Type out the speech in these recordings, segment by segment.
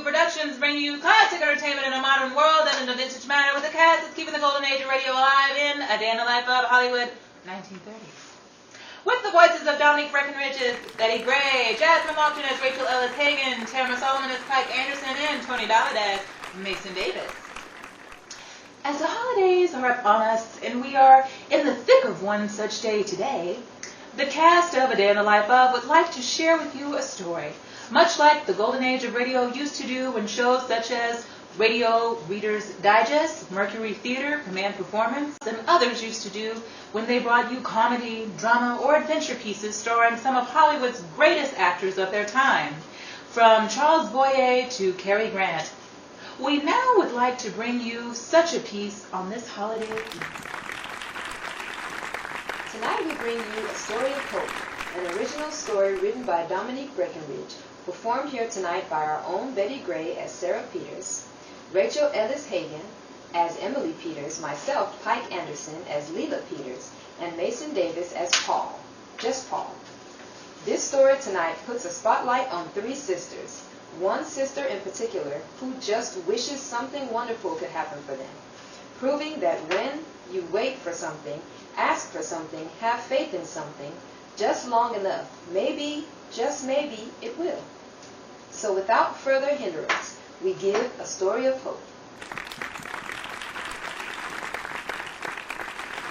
Productions bring you classic entertainment in a modern world and in a vintage manner with a cast that's keeping the golden age of radio alive in A Day in the Life of Hollywood, 1930s. With the voices of Dominique Breckenridge as Betty Gray, Jasmine Lofton as Rachel Ellis Hagan, Tamara Solomon as Pike Anderson, and Tony Dodd as Mason Davis. As the holidays are upon us and we are in the thick of one such day today, the cast of A Day in the Life of would like to share with you a story, much like the golden age of radio used to do when shows such as Radio Reader's Digest, Mercury Theater, Command Performance, and others used to do when they brought you comedy, drama, or adventure pieces starring some of Hollywood's greatest actors of their time, from Charles Boyer to Cary Grant. We now would like to bring you such a piece on this holiday eve. Tonight we bring you A Story of Hope, an original story written by Dominique Breckenridge, performed here tonight by our own Betty Gray as Sarah Peters, Rachel Ellis Hagan as Emily Peters, myself, Pike Anderson, as Leela Peters, and Mason Davis as Paul, just Paul. This story tonight puts a spotlight on three sisters, one sister in particular who just wishes something wonderful could happen for them, proving that when you wait for something, ask for something, have faith in something, just long enough, maybe, just maybe, it will. So without further hindrance, we give A Story of Hope.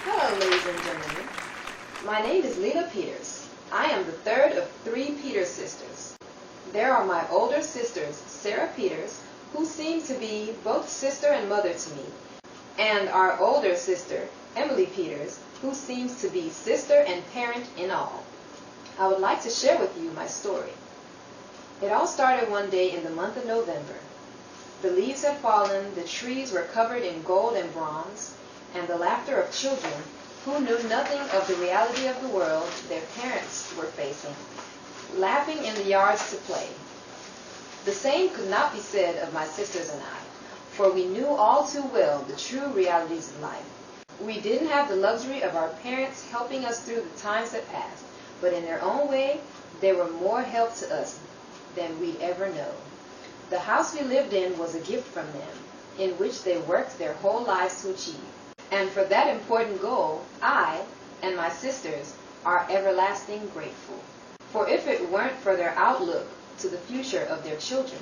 Hello, ladies and gentlemen. My name is Leela Peters. I am the third of three Peters sisters. There are my older sisters, Sarah Peters, who seem to be both sister and mother to me, and our older sister, Emily Peters, who seems to be sister and parent in all. I would like to share with you my story. It all started one day in the month of November. The leaves had fallen, the trees were covered in gold and bronze, and the laughter of children who knew nothing of the reality of the world their parents were facing, laughing in the yards to play. The same could not be said of my sisters and I, for we knew all too well the true realities of life. We didn't have the luxury of our parents helping us through the times that passed, but in their own way, they were more help to us than we'd ever know. The house we lived in was a gift from them, in which they worked their whole lives to achieve. And for that important goal, I and my sisters are everlasting grateful. For if it weren't for their outlook to the future of their children,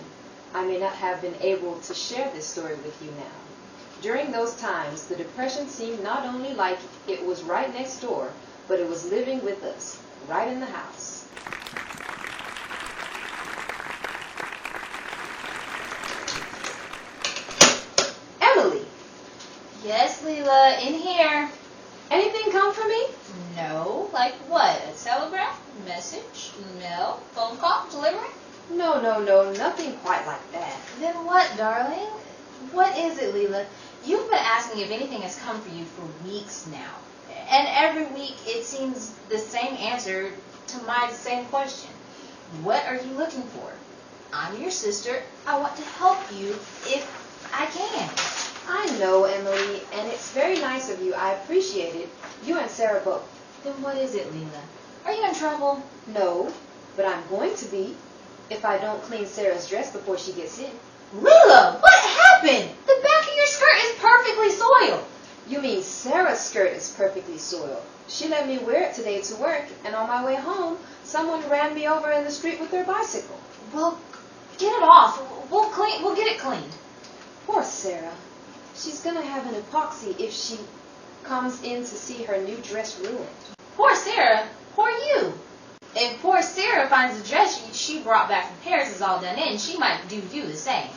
I may not have been able to share this story with you now. During those times, the Depression seemed not only like it was right next door, but it was living with us, right in the house. Emily! Yes, Leela, in here. Anything come for me? No, like what? A telegram? Message? Mail? Phone call? Delivery? No, nothing quite like that. Then what, darling? What is it, Leela? You've been asking if anything has come for you for weeks now. And every week it seems the same answer to my same question. What are you looking for? I'm your sister. I want to help you if I can. I know, Emily, and it's very nice of you. I appreciate it. You and Sarah both. Then what is it, Leela? Are you in trouble? No, but I'm going to be if I don't clean Sarah's dress before she gets in. Leela, what happened? The back of your skirt is perfectly soiled. You mean Sarah's skirt is perfectly soiled. She let me wear it today to work, and on my way home, someone ran me over in the street with their bicycle. Well, get it off. We'll get it cleaned. Poor Sarah. She's going to have an epoxy if she comes in to see her new dress ruined. Poor Sarah. Poor you. If poor Sarah finds the dress she brought back from Paris is all done in, she might do you the same.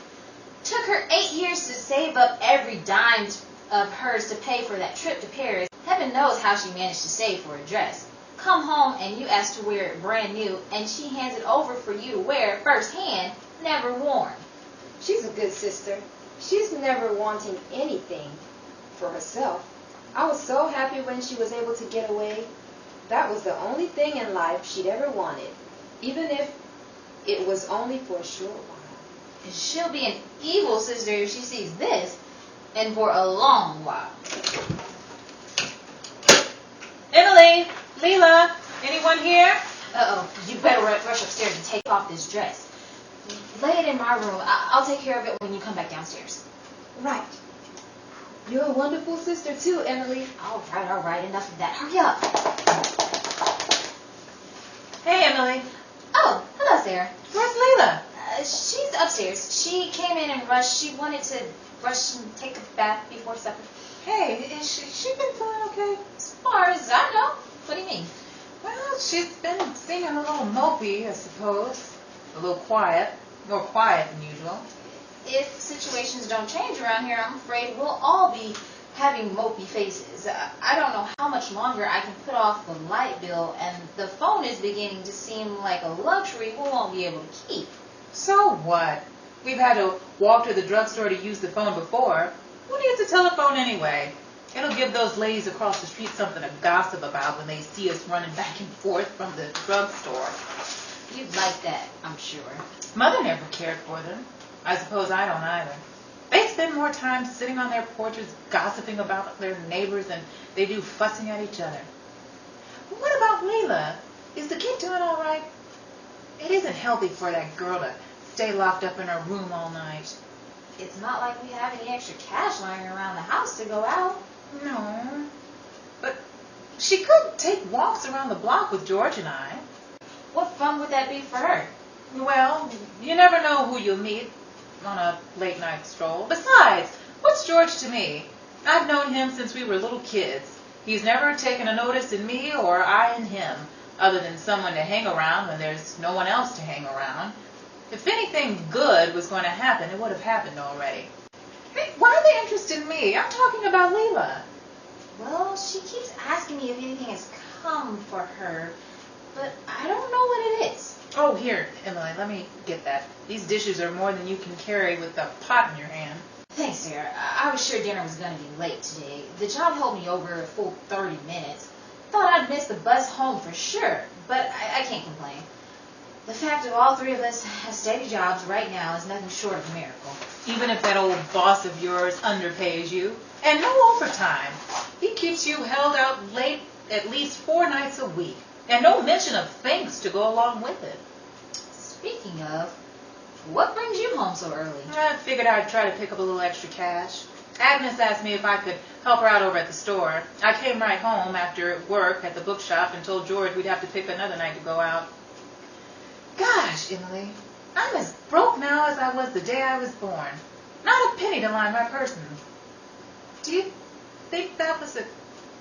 Took her 8 years to save up every dime of hers to pay for that trip to Paris. Heaven knows how she managed to save for a dress. Come home and you ask to wear it brand new, and she hands it over for you to wear firsthand, never worn. She's a good sister. She's never wanting anything for herself. I was so happy when she was able to get away. That was the only thing in life she'd ever wanted, even if it was only for a short while. She'll be an evil sister if she sees this, and for a long while. Emily, Leela, anyone here? Uh-oh, you better rush upstairs and take off this dress. lay it in my room. I'll take care of it when you come back downstairs. Right. You're a wonderful sister too, Emily. All right. Enough of that. Hurry up. Hey, Emily. Oh, hello, Sarah. Where's Leila? She's upstairs. She came in and rushed. She wanted to rush and take a bath before supper. Hey, is she been feeling okay? As far as I know. What do you mean? Well, she's been seeming a little mopey, I suppose. A little quiet. More quiet than usual. If situations don't change around here, I'm afraid we'll all be having mopey faces. I don't know how much longer I can put off the light bill, and the phone is beginning to seem like a luxury we won't be able to keep. So what? We've had to walk to the drugstore to use the phone before. Who needs a telephone anyway? It'll give those ladies across the street something to gossip about when they see us running back and forth from the drugstore. You'd like that, I'm sure. Mother never cared for them. I suppose I don't either. They spend more time sitting on their porches gossiping about their neighbors than they do fussing at each other. What about Leila? Is the kid doing all right? It isn't healthy for that girl to stay locked up in her room all night. It's not like we have any extra cash lying around the house to go out. No. But she could take walks around the block with George and I. What fun would that be for her? Well, you never know who you'll meet on a late night stroll. Besides, what's George to me? I've known him since we were little kids. He's never taken a notice in me or I in him, other than someone to hang around when there's no one else to hang around. If anything good was going to happen, it would have happened already. Hey, why are they interested in me? I'm talking about Leila. Well, she keeps asking me if anything has come for her, but I don't know what it is. Oh, here, Emily, let me get that. These dishes are more than you can carry with a pot in your hand. Thanks, Sarah. I was sure dinner was going to be late today. The job held me over a full 30 minutes. Thought I'd miss the bus home for sure, but I can't complain. The fact that all three of us have steady jobs right now is nothing short of a miracle. Even if that old boss of yours underpays you. And no overtime. He keeps you held out late at least 4 nights a week. And no mention of thanks to go along with it. Speaking of, what brings you home so early? I figured I'd try to pick up a little extra cash. Agnes asked me if I could help her out over at the store. I came right home after work at the bookshop and told George we'd have to pick another night to go out. Gosh, Emily, I'm as broke now as I was the day I was born. Not a penny to line my purse in. Do you think that was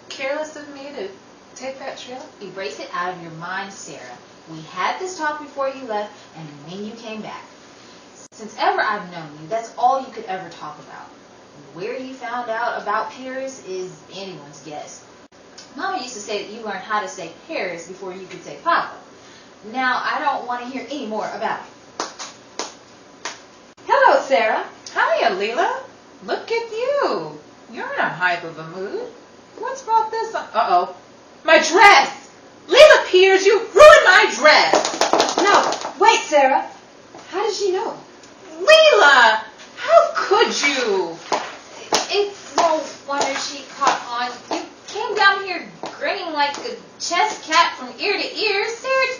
careless of me to take that trip? Erase it out of your mind, Sarah. We had this talk before you left and when you came back. Since ever I've known you, that's all you could ever talk about. Where you found out about Paris is anyone's guess. Mama used to say that you learned how to say Paris before you could say Papa. Now I don't want to hear any more about it. Hello, Sarah. Hiya, Leila. Look at you. You're in a hype of a mood. What's brought this on? Uh-oh. My dress! Leila Peters, you ruined my dress! No, wait, Sarah. How did she know? Leila! How could you? It's no wonder she caught on. You came down here grinning like a chess cat from ear to ear. Sarah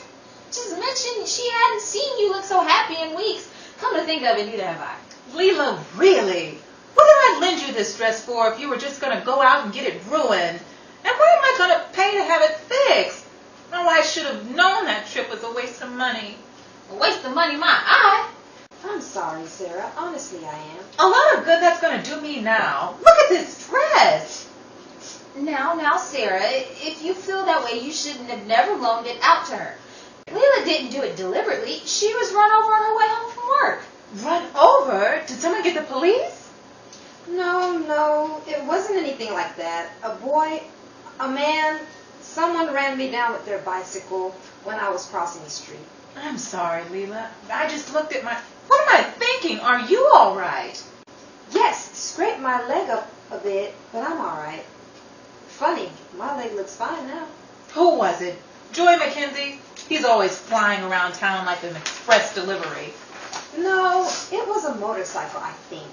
just mentioned she hadn't seen you look so happy in weeks. Come to think of it, neither have I. Leila, really? What did I lend you this dress for if you were just going to go out and get it ruined? And what am I going to pay to have it fixed? Oh, I should have known that trip was a waste of money. A waste of money, my eye. I'm sorry, Sarah. Honestly, I am. A lot of good that's going to do me now. Look at this dress. Now, Sarah, if you feel that way, you shouldn't have never loaned it out to her. Leila didn't do it deliberately. She was run over on her way home from work. Run over? Did someone get the police? No, it wasn't anything like that. A man, someone ran me down with their bicycle when I was crossing the street. I'm sorry, Leila. I just looked at my... What am I thinking? Are you all right? Yes, scraped my leg up a bit, but I'm all right. Funny, my leg looks fine now. Who was it? Joy McKenzie? He's always flying around town like an express delivery. No, it was a motorcycle, I think.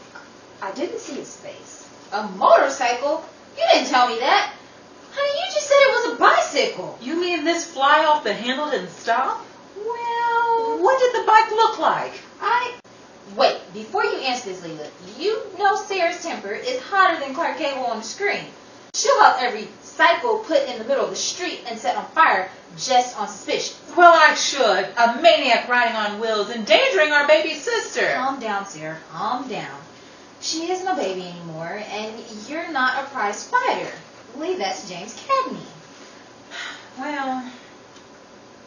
I didn't see his face. A motorcycle? You didn't tell me that. Honey, you just said it was a bicycle. You mean this fly off the handle didn't stop? Well, Leela, what did the bike look like? Wait, before you answer this, Leela, you know Sarah's temper is hotter than Clark Gable on the screen. She'll have every cycle put in the middle of the street and set on fire just on suspicion. Well, I should. A maniac riding on wheels, endangering our baby sister. Calm down, Sarah. Calm down. She isn't a baby anymore, and you're not a prize fighter. Leave that to James Cagney. Well,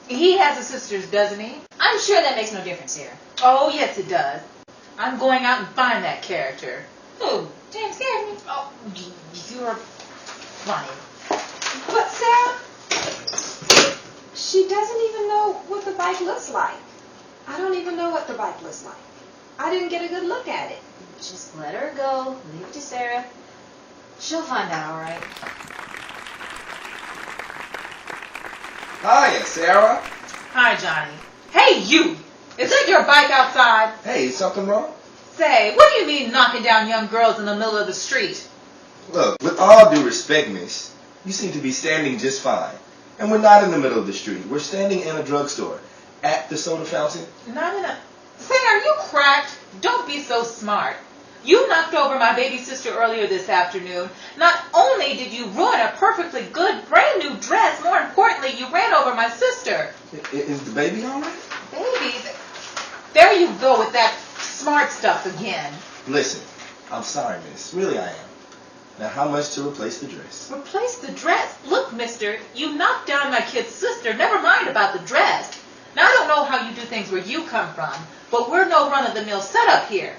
he has a sister, doesn't he? I'm sure that makes no difference, Sarah. Oh, yes, it does. I'm going out and find that character. Who? James Cagney? Oh, you're funny. But Sarah, she doesn't even know what the bike looks like. I don't even know what the bike looks like. I didn't get a good look at it. Just let her go. Leave it to Sarah. She'll find out, all right. Hiya, Sarah. Hi, Johnny. Hey, you! Is that your bike outside? Hey, is something wrong? Say, what do you mean knocking down young girls in the middle of the street? Look, with all due respect, miss, you seem to be standing just fine. And we're not in the middle of the street. We're standing in a drugstore. At the soda fountain. Not in a... Say, are you cracked? Don't be so smart. You knocked over my baby sister earlier this afternoon. Not only did you ruin a perfectly good, brand new dress, more importantly, you ran over my sister. Is the baby all right? Babies? There you go with that smart stuff again. Listen, I'm sorry, miss. Really, I am. Now, how much to replace the dress? Replace the dress? Look, mister, you knocked down my kid's sister. Never mind about the dress. Now, I don't know how you do things where you come from, but we're no run-of-the-mill setup here.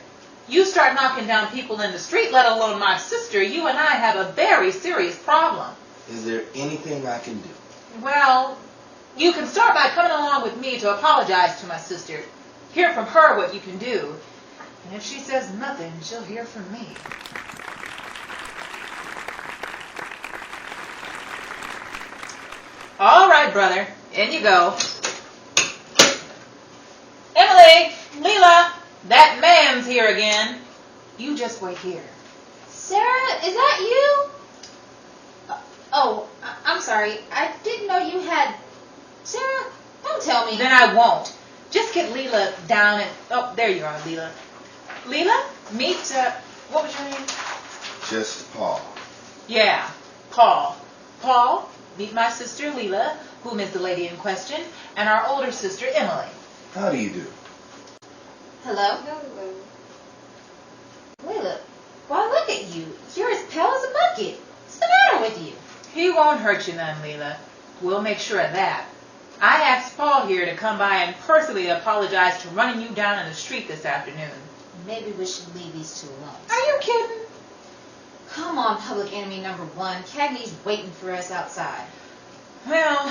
You start knocking down people in the street, let alone my sister, you and I have a very serious problem. Is there anything I can do? Well, you can start by coming along with me to apologize to my sister. Hear from her what you can do. And if she says nothing, she'll hear from me. All right, brother. In you go. Emily, Leela, that man's here again. You just wait here. Sarah, is that you? I'm sorry. I didn't know you had... Sarah, don't tell me. Then I won't. Just get Leela down and... Oh, there you are, Leela. Leela, meet... what was your name? Just Paul. Yeah, Paul. Paul, meet my sister Leela, whom is the lady in question, and our older sister Emily. How do you do? Hello? Hello. Leila, why look at you. You're as pale as a bucket. What's the matter with you? He won't hurt you none, Leela. We'll make sure of that. I asked Paul here to come by and personally apologize to running you down in the street this afternoon. Maybe we should leave these two alone. Are you kidding? Come on, public enemy number one. Cagney's waiting for us outside. Well,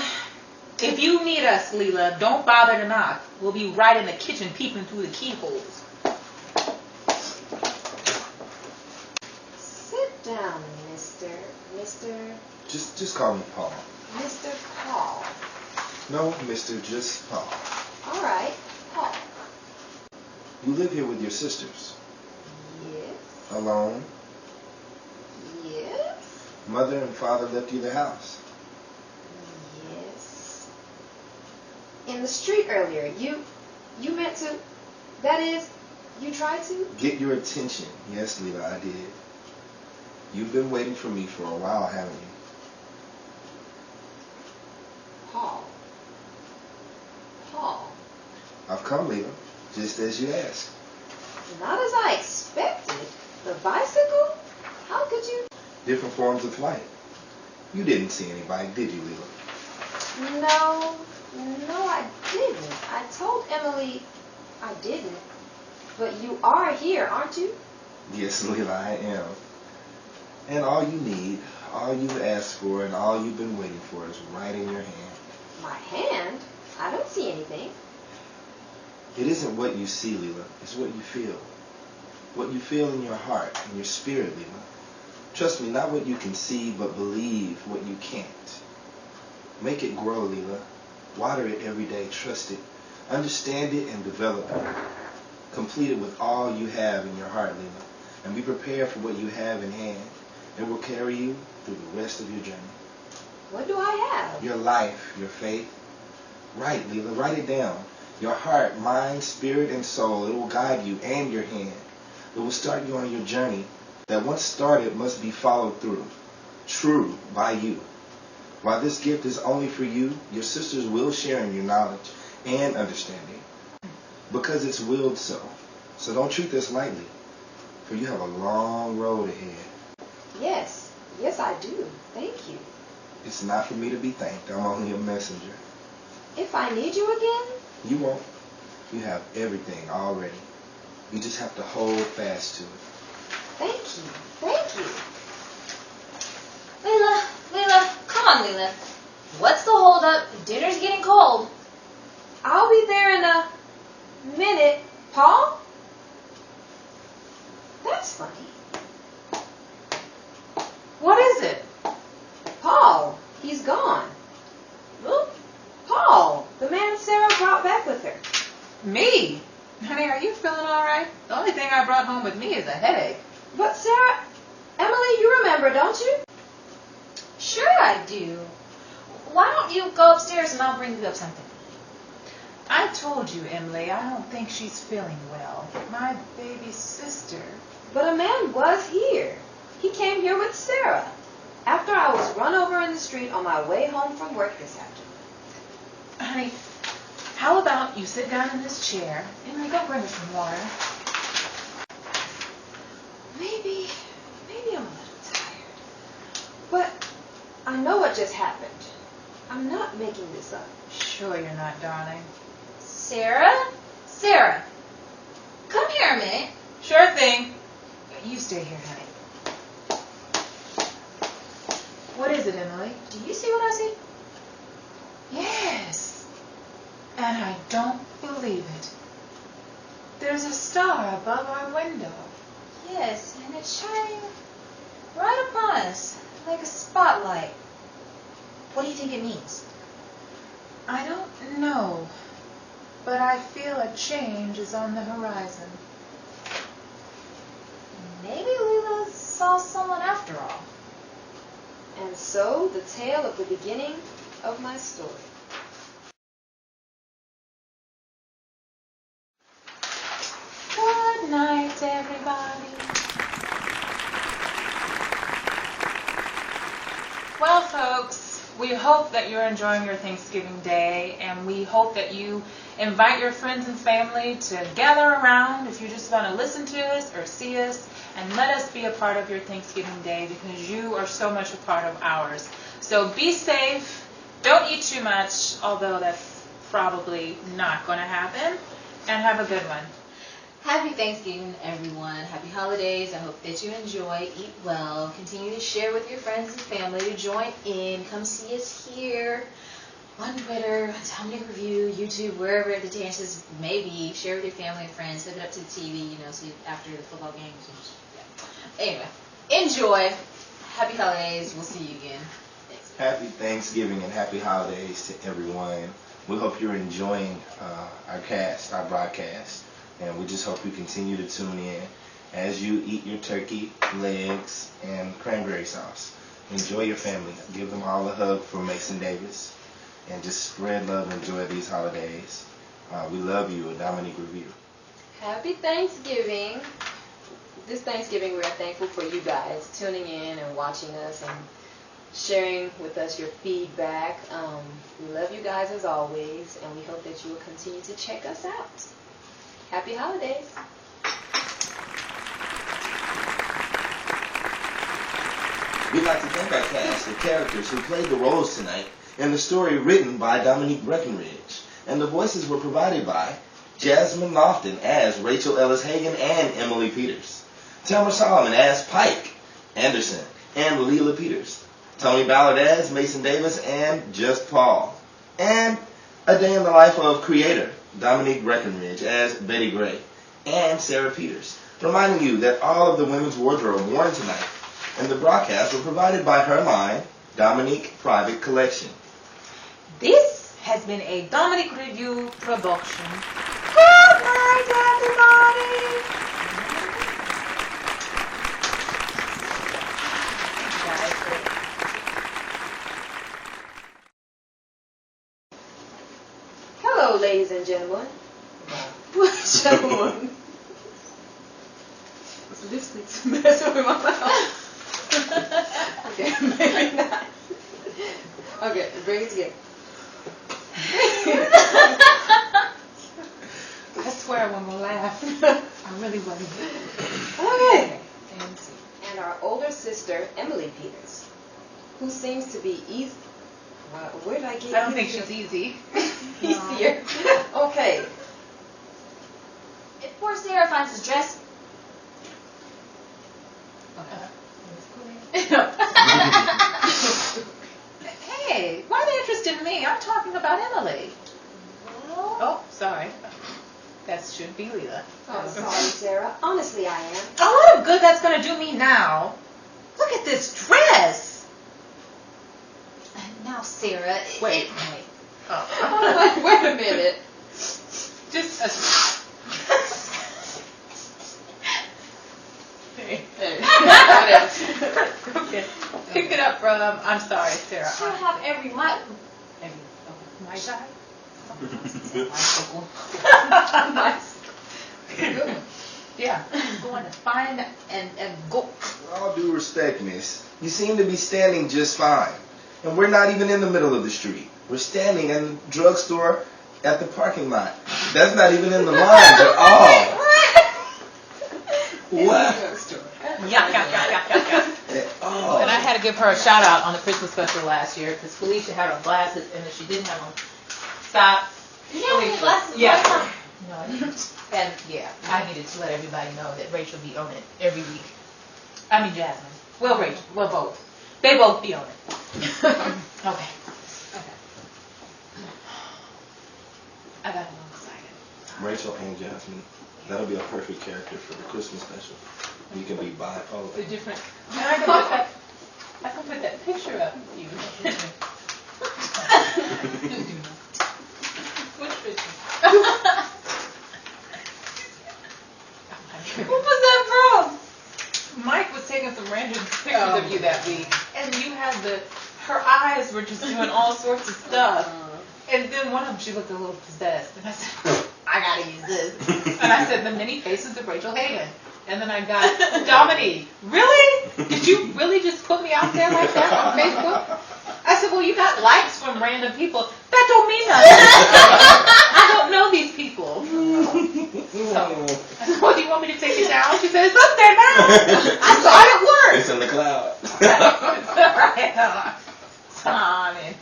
if you need us, Leela, don't bother to knock. We'll be right in the kitchen peeping through the keyholes. Sit down, Mr. Just call me Paul. Mr. Paul. No, mister, just Paul. All right, Paul. You live here with your sisters. Yes. Alone. Yes. Mother and father left you the house. Yes. In the street earlier, you meant to, that is, you tried to? Get your attention. Yes, Leela, I did. You've been waiting for me for a while, haven't you? Paul. I've come, Leela, just as you asked. Not as I expected. The bicycle? How could you? Different forms of flight. You didn't see any bike, did you, Leela? No, I didn't. I told Emily I didn't. But you are here, aren't you? Yes, Leela, I am. And all you need, all you've asked for, and all you've been waiting for is right in your hand. My hand? I don't see anything. It isn't what you see, Leela. It's what you feel. What you feel in your heart, in your spirit, Leela. Trust me, not what you can see, but believe what you can't. Make it grow, Leela. Water it every day. Trust it. Understand it and develop it. Complete it with all you have in your heart, Leela. And be prepared for what you have in hand. It will carry you through the rest of your journey. What do I have? Your life, your faith. Write, Leela. Write it down. Your heart, mind, spirit, and soul. It will guide you and your hand. It will start you on your journey that once started must be followed through. True by you. While this gift is only for you, your sisters will share in your knowledge and understanding. Because it's willed so. So don't treat this lightly. For you have a long road ahead. Yes, I do. Thank you. It's not for me to be thanked. I'm only a messenger. If I need you again? You won't. You have everything already. You just have to hold fast to it. Thank you. Leela, come on, Leela. What's the hold up? Dinner's getting cold. I'll be there in a minute. Paul? That's funny. What is it? Paul, he's gone. Who? Paul, the man Sarah brought back with her. Me? Honey, are you feeling all right? The only thing I brought home with me is a headache. But Sarah, Emily, you remember, don't you? Sure I do. Why don't you go upstairs and I'll bring you up something? I told you, Emily, I don't think she's feeling well. My baby sister. But a man was here. He came here with Sarah after I was run over in the street on my way home from work this afternoon. Honey, how about you sit down in this chair? Emily, go bring her some water. Maybe I'm a little tired. But I know what just happened. I'm not making this up. Sure you're not, darling. Sarah, come here a minute. Sure thing. You stay here, honey. What is it, Emily? Do you see what I see? Yes. And I don't believe it. There's a star above our window. Yes, and it's shining right upon us like a spotlight. What do you think it means? I don't know, but I feel a change is on the horizon. Maybe Leela saw someone after all. And so the tale of the beginning of my story. Good night, everybody. Well, folks, we hope that you're enjoying your Thanksgiving Day, and we hope that you invite your friends and family to gather around if you just want to listen to us or see us, and let us be a part of your Thanksgiving Day because you are so much a part of ours. So be safe. Don't eat too much, although that's probably not going to happen, and have a good one. Happy Thanksgiving, everyone. Happy holidays. I hope that you enjoy. Eat well. Continue to share with your friends and family. Join in. Come see us here on Twitter, Dominic Review, YouTube, wherever the chances may be. Share with your family and friends. Hook it up to the TV, so after the football games. Yeah. Anyway, enjoy. Happy holidays. We'll see you again. Thanks. Happy Thanksgiving and happy holidays to everyone. We hope you're enjoying our broadcast. And we just hope you continue to tune in as you eat your turkey, legs, and cranberry sauce. Enjoy your family. Give them all a hug from Mason Davis. And just spread love and enjoy these holidays. We love you, a Dominique Review. Happy Thanksgiving. This Thanksgiving, we are thankful for you guys tuning in and watching us and sharing with us your feedback. We love you guys as always, and we hope that you will continue to check us out. Happy holidays. We'd like to thank our cast of characters who played the roles tonight, and the story written by Dominique Breckenridge. And the voices were provided by Jasmine Lofton as Rachel Ellis Hagan and Emily Peters, Telmer Solomon as Pike Anderson and Leela Peters, Tony Ballard as Mason Davis and Just Paul, and A Day in the Life of Creator Dominique Breckenridge as Betty Gray, and Sarah Peters, reminding you that all of the women's wardrobe worn tonight and the broadcast were provided by Her Line, Dominique Private Collection. This has been a Dominic Review production. Good night, everybody. Hello, ladies and gentlemen. Gentlemen. This lipstick's messing with my mouth. Okay, maybe not. Okay, bring it together. I swear I won't laugh. I really wouldn't. Okay. And our older sister, Emily Peters, who seems to be easy. Well, where did I get? I don't think she's easy. Easier. Okay. If poor Sarah finds his dress. Hey, why are they interested in me? I'm talking about Emily. Oh, sorry. That should be Leela. Oh, sorry, Sarah. Honestly, I am. A lot of good that's going to do me now. Look at this dress. Now, Sarah. Wait. Oh. Wait a minute. Just a... Hey. Okay. Pick it up from, I'm sorry, Sarah. She'll have every mic. My side? Yeah. I'm going to find and go. With all due respect, miss, you seem to be standing just fine. And we're not even in the middle of the street. We're standing in the drugstore at the parking lot. That's not even in the lines at all. What? Yeah. Oh. And I had to give her a shout out on the Christmas special last year because Felicia had on glasses and if she didn't have them, stop. You have any glasses? Yeah. No, I didn't. And yeah, I needed to let everybody know that Rachel be on it every week. I mean Jasmine. Well, Rachel. Well, both. They both be on it. Okay. I got a little excited. Rachel and Jasmine. That'll be a perfect character for the Christmas special. You can be bipolar. The different. And I can put that picture up of you. Which picture? What was that from? Mike was taking some random pictures of you that week, and you had her eyes were just doing all sorts of stuff. And then one of them, she looked a little possessed, and I said, I gotta use this. And I said, the many faces of Rachel Hagan. And then I got, Dominique, really? Did you really just put me out there like that on Facebook? I said, well, you got likes from random people. That don't mean nothing. I don't know these people. So, I said, well, do you want me to take it down? She said, it's up there now. I saw it work. It's in the cloud. Right. So, I mean,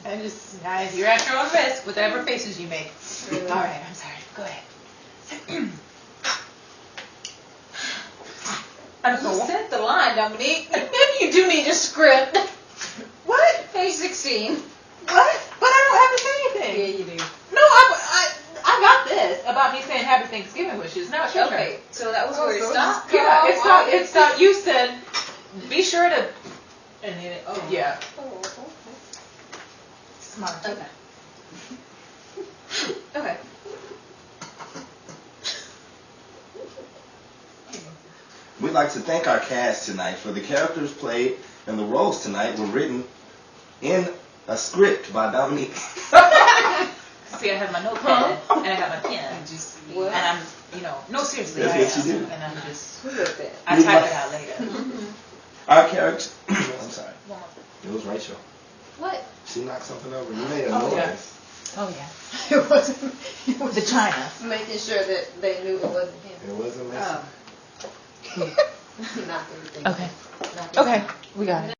and just, guys, you're at your own risk, whatever faces you make. All right, I'm sorry. Go ahead. You sent the line, Dominique. Maybe you do need a script. What? Page 16. What? But I don't have to say anything. Yeah, you do. No, I got this about me saying Happy Thanksgiving wishes. Now it's your turn. Okay, so that was where it stopped? Yeah, it's not. You said, be sure to. And then it. Oh yeah. Smart. Okay. Okay. We'd like to thank our cast tonight for the characters played and the roles tonight were written in a script by Dominique. See, I have my notepad and I got my pen. What? And I'm, no, seriously, That's I what am. you do. And I'm just, Who wrote that? I type it out later. Our character, I'm sorry, One more thing. it was Rachel. What? She knocked something over. You made a Oh, noise. yeah. Oh yeah. It wasn't. The China. Making sure that they knew it wasn't him. It wasn't messy. Not everything. Okay. Okay, we got it.